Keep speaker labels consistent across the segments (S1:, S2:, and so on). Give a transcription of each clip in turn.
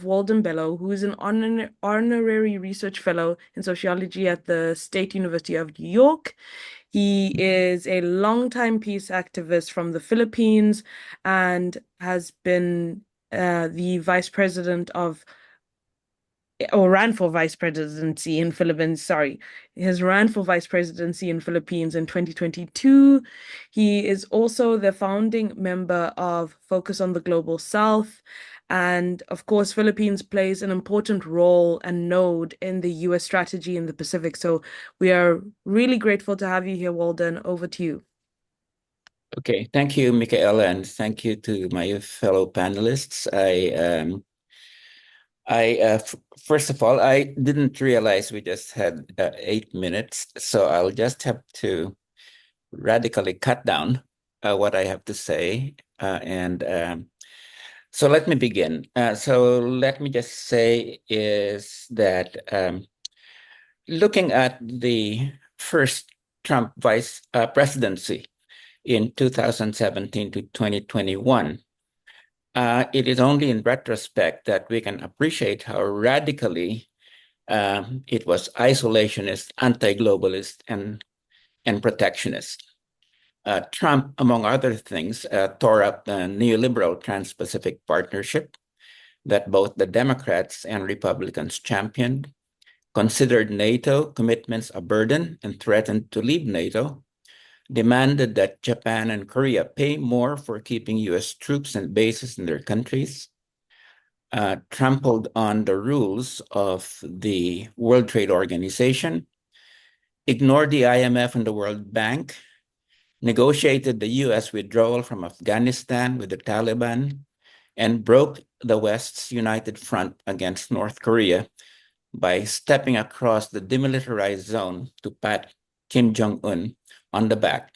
S1: Walden Bello, who is an honorary research fellow in sociology at the State University of New York. He is a longtime peace activist from the Philippines and has been the vice president of, or ran for vice presidency in Philippines. Sorry, he has ran for vice presidency in Philippines in 2022. He is also the founding member of Focus on the Global South. And of course, Philippines plays an important role and node in the US strategy in the Pacific. So we are really grateful to have you here, Walden. Over to you.
S2: Okay, thank you, Mikaela, and thank you to my fellow panelists. First of all, I didn't realize we just had 8 minutes, so I'll just have to radically cut down what I have to say. So let me begin. So let me just say is that looking at the first Trump vice presidency in 2017 to 2021, it is only in retrospect that we can appreciate how radically it was isolationist, anti-globalist, and protectionist. Trump, among other things, tore up the neoliberal Trans-Pacific Partnership that both the Democrats and Republicans championed, considered NATO commitments a burden and threatened to leave NATO, demanded that Japan and Korea pay more for keeping US troops and bases in their countries, trampled on the rules of the World Trade Organization, ignored the IMF and the World Bank, negotiated the US withdrawal from Afghanistan with the Taliban, and broke the West's united front against North Korea by stepping across the demilitarized zone to pat Kim Jong-un on the back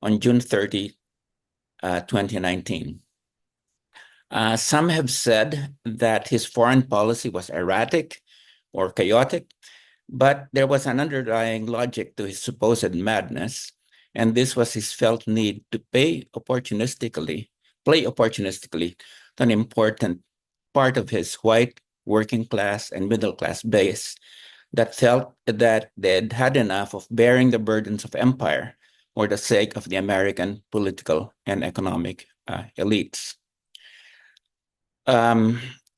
S2: on June 30, 2019. Some have said that his foreign policy was erratic or chaotic, but there was an underlying logic to his supposed madness, and this was his felt need to play opportunistically to an important part of his white working class and middle class base that felt that they'd had enough of bearing the burdens of empire for the sake of the American political and economic elites.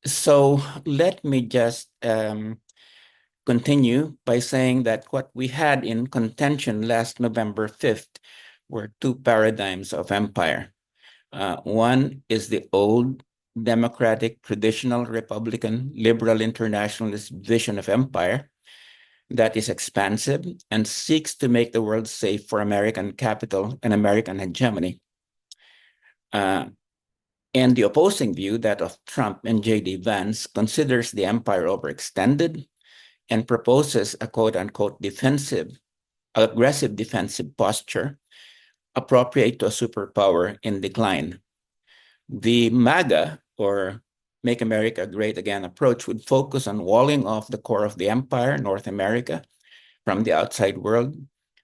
S2: So let me just continue by saying that what we had in contention last November 5th were two paradigms of empire. One is the old democratic, traditional Republican, liberal internationalist vision of empire that is expansive and seeks to make the world safe for American capital and American hegemony. And the opposing view, that of Trump and J.D. Vance, considers the empire overextended and proposes a quote-unquote aggressive defensive posture appropriate to a superpower in decline. The MAGA, or Make America Great Again approach, would focus on walling off the core of the empire, North America, from the outside world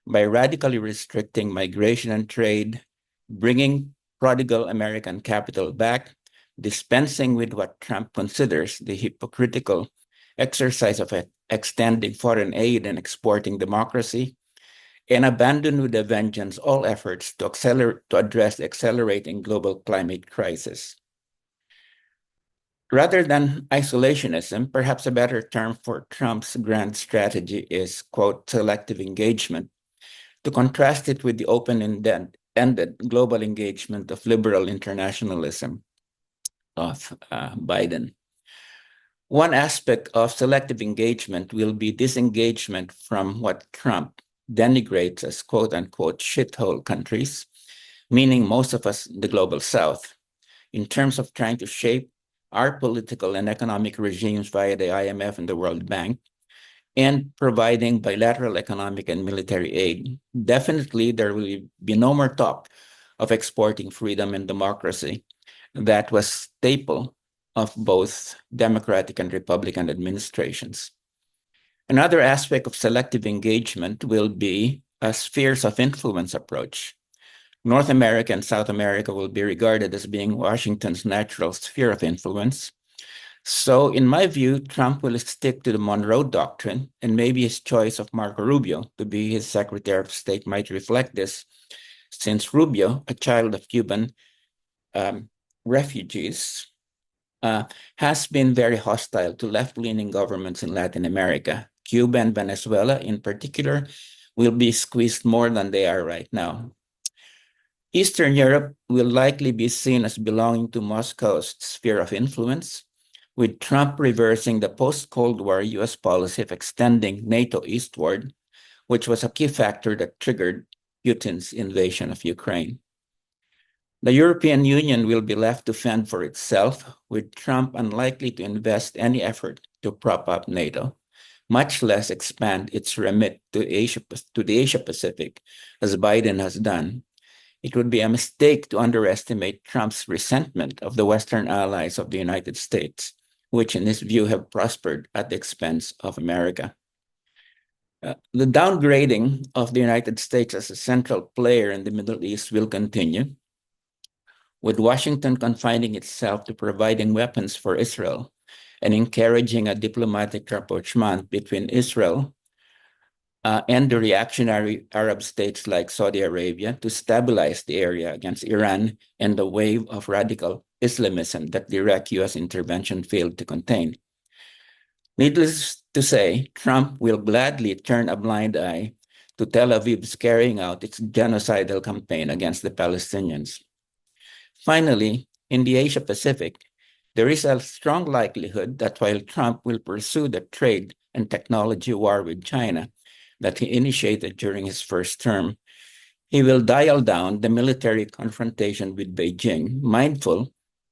S2: by radically restricting migration and trade, bringing prodigal American capital back, dispensing with what Trump considers the hypocritical exercise of extending foreign aid and exporting democracy, and abandon with a vengeance all efforts to address the accelerating global climate crisis. Rather than isolationism, perhaps a better term for Trump's grand strategy is, quote, selective engagement, to contrast it with the open-ended global engagement of liberal internationalism of Biden. One aspect of selective engagement will be disengagement from what Trump denigrates as quote-unquote shithole countries, meaning most of us in the global South, in terms of trying to shape our political and economic regimes via the IMF and the World Bank, and providing bilateral economic and military aid. Definitely, there will be no more talk of exporting freedom and democracy. That was staple of both Democratic and Republican administrations. Another aspect of selective engagement will be a spheres of influence approach. North America and South America will be regarded as being Washington's natural sphere of influence. So in my view, Trump will stick to the Monroe Doctrine, and maybe his choice of Marco Rubio to be his Secretary of State might reflect this, since Rubio, a child of Cuban refugees, has been very hostile to left-leaning governments in Latin America. Cuba and Venezuela, in particular, will be squeezed more than they are right now. Eastern Europe will likely be seen as belonging to Moscow's sphere of influence, with Trump reversing the post-Cold War US policy of extending NATO eastward, which was a key factor that triggered Putin's invasion of Ukraine. The European Union will be left to fend for itself, with Trump unlikely to invest any effort to prop up NATO, much less expand its remit to the Asia-Pacific, as Biden has done. It would be a mistake to underestimate Trump's resentment of the Western allies of the United States, which in his view have prospered at the expense of America. The downgrading of the United States as a central player in the Middle East will continue, with Washington confining itself to providing weapons for Israel and encouraging a diplomatic rapprochement between Israel and the reactionary Arab states like Saudi Arabia to stabilize the area against Iran and the wave of radical Islamism that direct US intervention failed to contain. Needless to say, Trump will gladly turn a blind eye to Tel Aviv's carrying out its genocidal campaign against the Palestinians. Finally, in the Asia-Pacific, there is a strong likelihood that while Trump will pursue the trade and technology war with China that he initiated during his first term, he will dial down the military confrontation with Beijing, mindful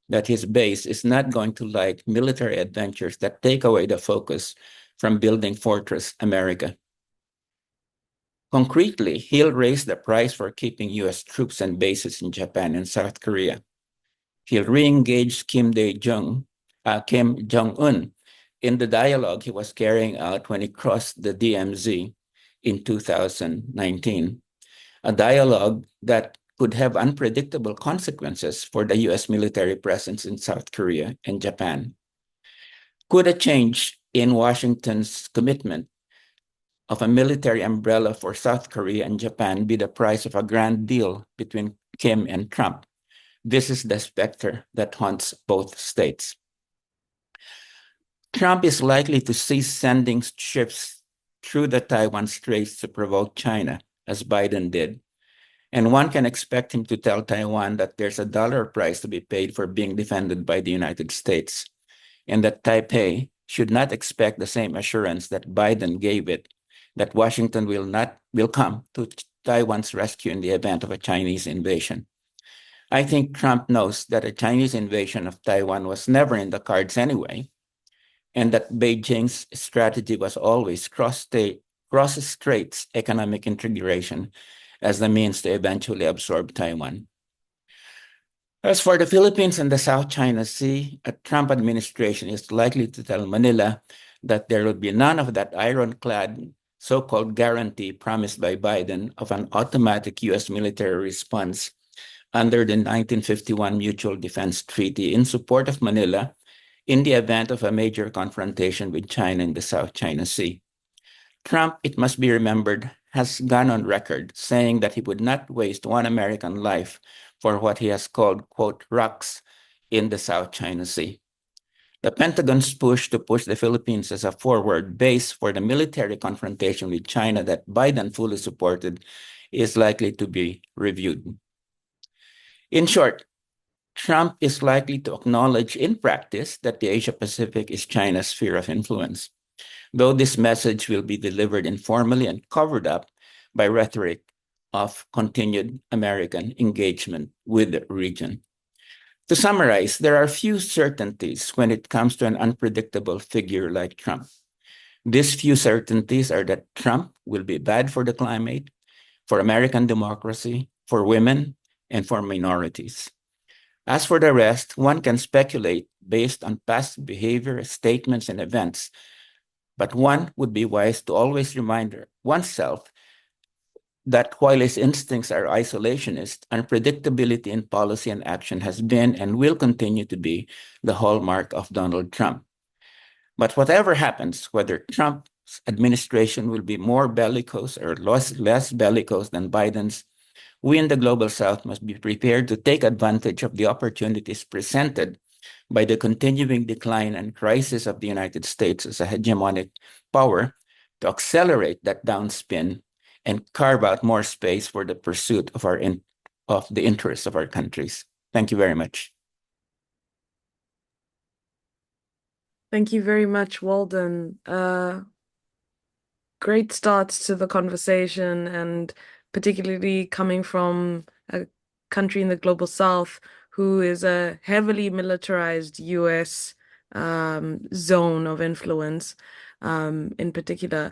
S2: that his base is not going to like military adventures that take away the focus from building Fortress America. Concretely, he'll raise the price for keeping US troops and bases in Japan and South Korea. He'll re-engage Kim Jong-un in the dialogue he was carrying out when he crossed the DMZ in 2019, a dialogue that could have unpredictable consequences for the US military presence in South Korea and Japan. Could a change in Washington's commitment of a military umbrella for South Korea and Japan be the price of a grand deal between Kim and Trump? This is the specter that haunts both states. Trump is likely to cease sending ships through the Taiwan Straits to provoke China, as Biden did. And one can expect him to tell Taiwan that there's a dollar price to be paid for being defended by the United States, and that Taipei should not expect the same assurance that Biden gave it, that Washington will come to Taiwan's rescue in the event of a Chinese invasion. I think Trump knows that a Chinese invasion of Taiwan was never in the cards anyway, and that Beijing's strategy was always cross-straits economic integration as the means to eventually absorb Taiwan. As for the Philippines and the South China Sea, a Trump administration is likely to tell Manila that there would be none of that ironclad so-called guarantee promised by Biden of an automatic US military response under the 1951 Mutual Defense Treaty in support of Manila in the event of a major confrontation with China in the South China Sea. Trump, it must be remembered, has gone on record saying that he would not waste one American life for what he has called, quote, rocks in the South China Sea. The Pentagon's push to push the Philippines as a forward base for the military confrontation with China that Biden fully supported is likely to be reviewed. In short, Trump is likely to acknowledge in practice that the Asia-Pacific is China's sphere of influence, though this message will be delivered informally and covered up by rhetoric of continued American engagement with the region. To summarize, there are few certainties when it comes to an unpredictable figure like Trump. These few certainties are that Trump will be bad for the climate, for American democracy, for women, and for minorities. As for the rest, one can speculate based on past behavior, statements, and events, but one would be wise to always remind oneself that while his instincts are isolationist, unpredictability in policy and action has been and will continue to be the hallmark of Donald Trump. But whatever happens, whether Trump's administration will be more bellicose or less bellicose than Biden's, we in the Global South must be prepared to take advantage of the opportunities presented by the continuing decline and crisis of the United States as a hegemonic power to accelerate that downspin and carve out more space for the pursuit of the interests of our countries. Thank you very much.
S1: Thank you very much, Walden. Great start to the conversation, and particularly coming from a country in the Global South who is a heavily militarized US zone of influence in particular.